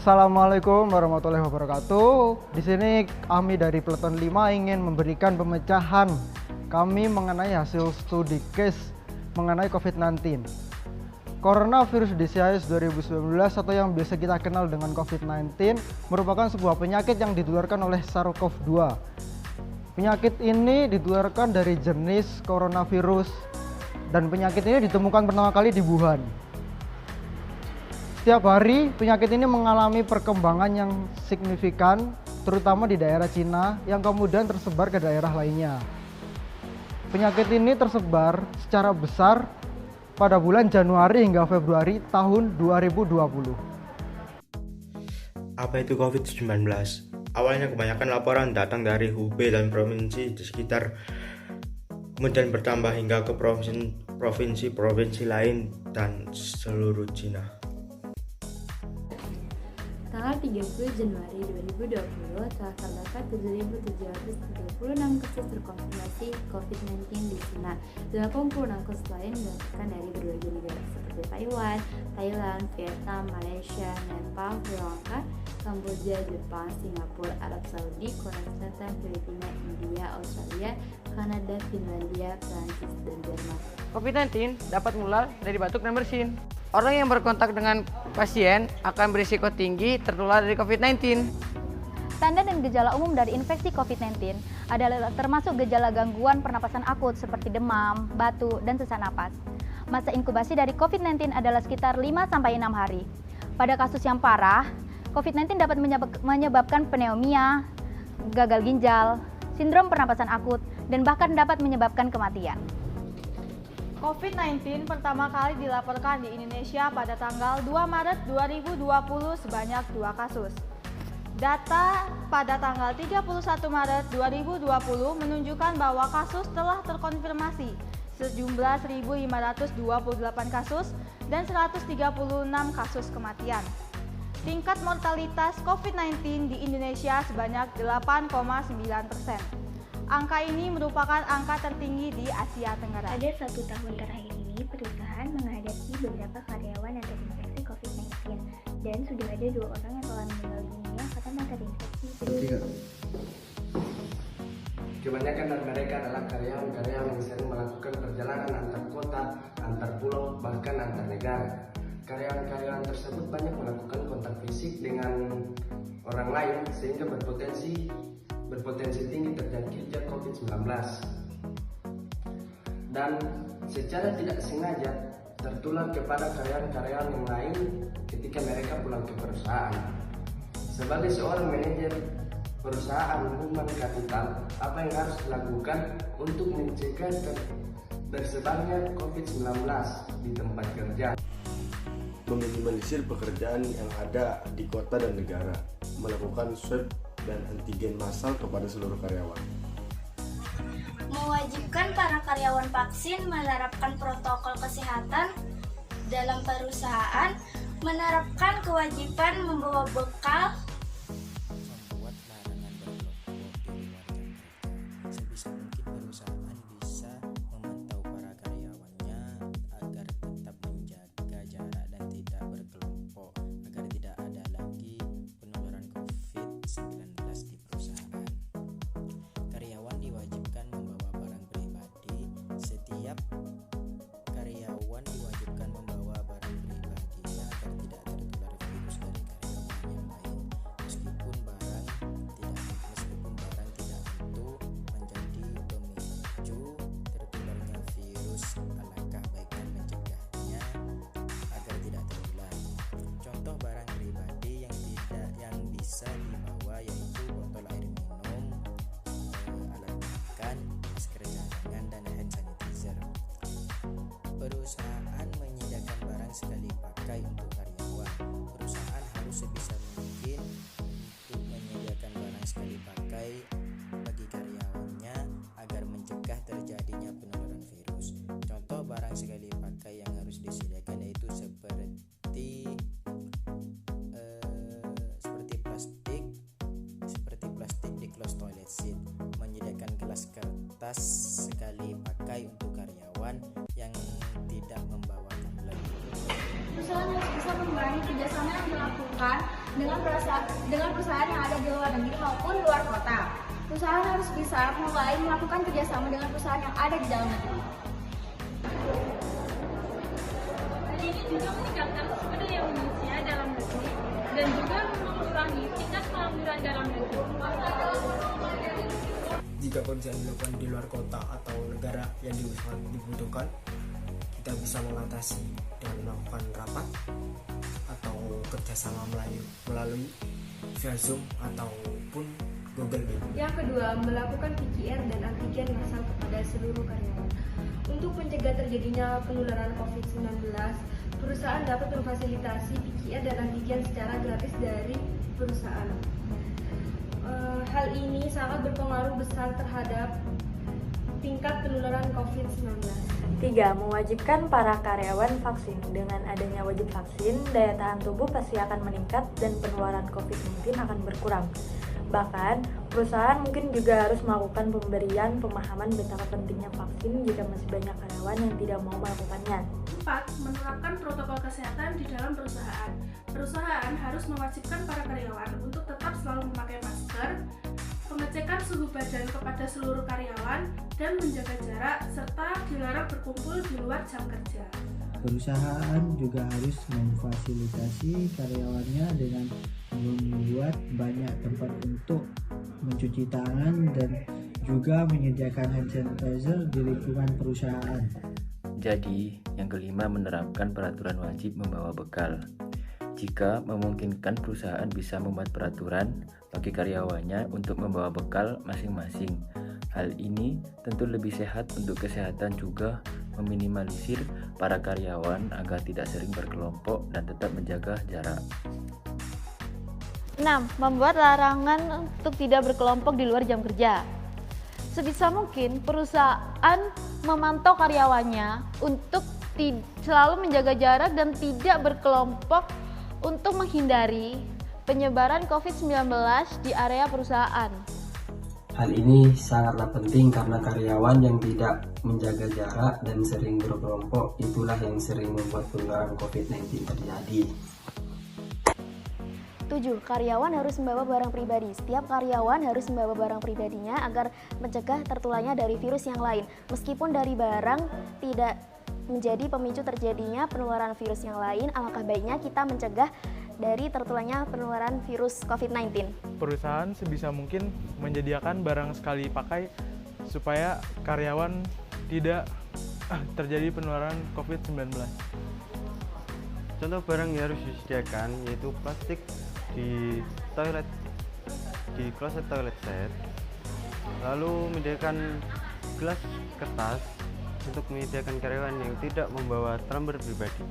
Assalamualaikum warahmatullahi wabarakatuh. Di sini kami dari Peleton 5 ingin memberikan pemecahan kami mengenai hasil studi case mengenai COVID-19. Coronavirus Disease 2019 atau yang biasa kita kenal dengan COVID-19 merupakan sebuah penyakit yang ditularkan oleh SARS-CoV-2. Penyakit ini ditularkan dari jenis coronavirus dan penyakit ini ditemukan pertama kali di Wuhan. Setiap hari penyakit ini mengalami perkembangan yang signifikan, terutama di daerah Cina yang kemudian tersebar ke daerah lainnya. Penyakit ini tersebar secara besar pada bulan Januari hingga Februari tahun 2020. Apa itu COVID-19? Awalnya kebanyakan laporan datang dari Hubei dan provinsi di sekitar, kemudian bertambah hingga ke provinsi-provinsi lain dan seluruh Cina. Tanggal 30 Januari 2020 telah terdapat 7.736 kasus terkonfirmasi COVID-19 di Cina. 86 kasus lain dilaporkan dari berbagai negara seperti Taiwan, Thailand, Vietnam, Malaysia, Nepal, Sri Lanka, Kamboja, Jepang, Singapura, Arab Saudi, Korea Selatan, Filipina, India, Australia, Kanada, Finlandia, Prancis, dan Jerman. COVID-19dapat menular dari batuk dan bersin. Orang yang berkontak dengan pasien akan berisiko tinggi tertular dari COVID-19. Tanda dan gejala umum dari infeksi COVID-19 adalah termasuk gejala gangguan pernapasan akut seperti demam, batuk, dan sesak napas. Masa inkubasi dari COVID-19 adalah sekitar 5-6 hari. Pada kasus yang parah, COVID-19 dapat menyebabkan pneumonia, gagal ginjal, sindrom pernapasan akut, dan bahkan dapat menyebabkan kematian. COVID-19 pertama kali dilaporkan di Indonesia pada tanggal 2 Maret 2020 sebanyak 2 kasus. Data pada tanggal 31 Maret 2020 menunjukkan bahwa kasus telah terkonfirmasi sejumlah 1.528 kasus dan 136 kasus kematian. Tingkat mortalitas COVID-19 di Indonesia sebanyak 8,9%. Angka ini merupakan angka tertinggi di Asia Tenggara. Pada 1 tahun terakhir ini, perusahaan menghadapi beberapa karyawan yang terinfeksi COVID-19 dan sudah ada 2 orang yang telah meninggal dunia karena terinfeksi virus. Kebanyakan dari mereka adalah karyawan-karyawan yang sering melakukan perjalanan antar kota, antar pulau, bahkan antar negara. Karyawan-karyawan tersebut banyak melakukan kontak fisik dengan orang lain sehingga berpotensi tinggi terjangkitnya COVID-19 dan secara tidak sengaja tertular kepada karyawan-karyawan yang lain ketika mereka pulang ke perusahaan. Sebagai seorang manajer perusahaan human capital, apa yang harus dilakukan untuk mencegah tersebarnya COVID-19 di tempat kerja? Meminimalisir pekerjaan yang ada di kota dan negara, melakukan swab dan antigen massal kepada seluruh karyawan. Mewajibkan para karyawan vaksin menerapkan protokol kesehatan dalam perusahaan, menerapkan kewajiban membawa bekal, membuat larangan berkelompok di luar jam kerja. Sebisa mungkin perusahaan bisa memantau para karyawannya agar tetap menjaga jarak dan tidak berkelompok, agar tidak ada lagi penularan COVID-19 di perusahaan. Karyawan diwajibkan membawa barang pribadi. Setiap karyawan diwajibkan membawa barang pribadinya agar tidak tertular virus dari karyawan yang lain. Meskipun barang tidak itu menjadi pemicu tertularnya virus, alangkah baiknya mencegahnya agar tidak tertular. Contoh barang pribadi yang bisa dibawa yaitu botol air minum, alat makan, masker cadangan, dan hand sanitizer. Perusahaan menyediakan barang sekali pakai untuk karyawan. Perusahaan harus sebisa mungkin untuk menyediakan barang sekali pakai bagi karyawannya agar mencegah terjadinya penularan virus. Contoh barang sekali pakai yang harus disediakan yaitu seperti plastik di close toilet seat, menyediakan gelas kertas sekali pakai untuk karyawan yang tidak membawa tumbler. Perusahaan harus bisa mengurangi kerjasama yang dilakukan dengan perusahaan yang ada di luar negeri maupun luar kota. Perusahaan harus bisa mulai melakukan kerjasama dengan perusahaan yang ada di dalam negeri. Hal ini juga meningkatkan sumber daya manusia dalam negeri dan juga mengurangi tingkat pengangguran dalam negeri. Jika pekerjaan dilakukan di luar kota atau negara yang dibutuhkan, kita bisa mengatasi dengan melakukan rapat atau kerjasama melalui via Zoom ataupun Google Meet. Yang kedua, melakukan PCR dan antigen massal kepada seluruh karyawan. Untuk mencegah terjadinya penularan COVID-19, perusahaan dapat memfasilitasi PCR dan antigen secara gratis dari perusahaan. Hal ini sangat berpengaruh besar terhadap tingkat penularan COVID-19. 3. Mewajibkan para karyawan vaksin. Dengan adanya wajib vaksin, daya tahan tubuh pasti akan meningkat dan penularan COVID-19 akan berkurang. Bahkan, perusahaan mungkin juga harus melakukan pemberian pemahaman betapa pentingnya vaksin jika masih banyak karyawan yang tidak mau melakukannya. 4. Menerapkan protokol kesehatan di dalam perusahaan. Perusahaan harus mewajibkan para karyawan untuk tetap selalu memakai masker, pengecekan suhu badan kepada seluruh karyawan, dan menjaga jarak, serta dilarang berkumpul di luar jam kerja. Perusahaan juga harus memfasilitasi karyawannya dengan membuat banyak tempat untuk mencuci tangan dan juga menyediakan hand sanitizer di lingkungan perusahaan. Jadi, yang kelima menerapkan peraturan wajib membawa bekal. Jika memungkinkan, perusahaan bisa membuat peraturan bagi karyawannya untuk membawa bekal masing-masing. Hal ini tentu lebih sehat untuk kesehatan, juga meminimalisir para karyawan agar tidak sering berkelompok dan tetap menjaga jarak. 6. Membuat larangan untuk tidak berkelompok di luar jam kerja. Sebisa mungkin perusahaan memantau karyawannya untuk selalu menjaga jarak dan tidak berkelompok untuk menghindari penyebaran COVID-19 di area perusahaan. Hal ini sangatlah penting karena karyawan yang tidak menjaga jarak dan sering berkelompok itulah yang sering membuat penularan COVID-19 terjadi. 7. Karyawan harus membawa barang pribadi. Setiap karyawan harus membawa barang pribadinya agar mencegah tertularnya dari virus yang lain. Meskipun dari barang tidak menjadi pemicu terjadinya penularan virus yang lain, alangkah baiknya kita mencegah dari tertularnya penularan virus COVID-19. Perusahaan sebisa mungkin menyediakan barang sekali pakai supaya karyawan tidak terjadi penularan COVID-19. Contoh barang yang harus disediakan yaitu plastik di toilet, di kloset toilet set, lalu menyediakan gelas kertas untuk menyediakan karyawan yang tidak membawa tumbler pribadi.